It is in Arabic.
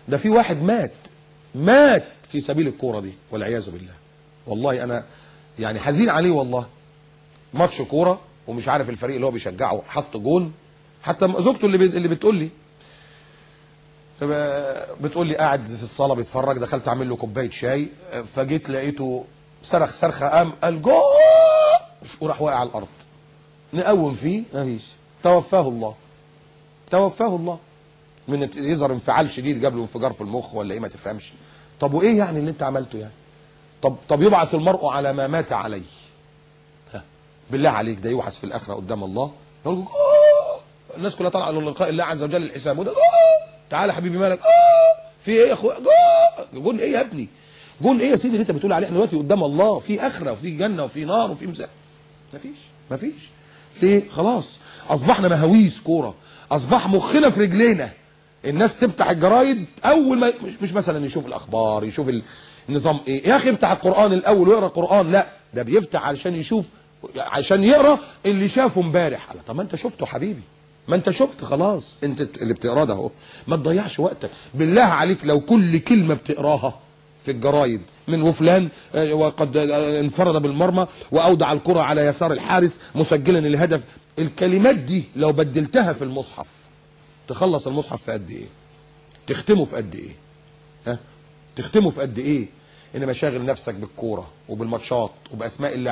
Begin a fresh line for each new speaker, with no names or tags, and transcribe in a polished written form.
ده في واحد مات في سبيل الكوره دي والعياذ بالله. والله انا يعني حزين عليه والله. ماتش كوره ومش عارف الفريق اللي هو بيشجعه حط جون، حتى زوجته اللي بتقول لي قاعد في الصاله بيتفرج، دخلت اعمل له كوبايه شاي، فجيت لقيته صرخ صرخه، قام جول وراح واقع على الارض. نقوم فيه مفيش، توفاه الله. من يظهر انفعال شديد جاب له انفجار في المخ ولا ايه ما تفهمش. طب وايه يعني اللي انت عملته يعني؟ طب يبعث المرء على ما مات عليه. بالله عليك ده يوحس في الاخره قدام الله يقول الناس كلها طالعه للقاء الله عز وجل الحساب، وده تعالى حبيبي مالك في ايه يا اخويا؟ جون ايه يا ابني؟ جون ايه يا سيدي اللي انت بتقول عليه؟ احنا دلوقتي قدام الله في اخره وفي جنه وفي نار وفي مساء. مفيش. ليه؟ خلاص اصبحنا مهاويس كوره، اصبح مخنا في رجلينا. الناس تفتح الجرايد اول ما مش مثلا يشوف الاخبار، يشوف النظام ايه. يا اخي افتح القران الاول ويقرا القران. لا ده بيفتح علشان يشوف، عشان يقرا اللي شافه امبارح. طب ما انت شفته حبيبي، ما انت شفت خلاص، انت اللي بتقراه ده اهو. ما تضيعش وقتك بالله عليك. لو كل كلمه بتقراها في الجرايد من وفلان وقد انفرد بالمرمى واودع الكره على يسار الحارس مسجلا الهدف، الكلمات دي لو بدلتها في المصحف تخلص المصحف في قد ايه؟ تختمه في قد ايه؟ تختمه في قد ايه؟ انما شاغل نفسك بالكوره وبالماتشات وباسماء الله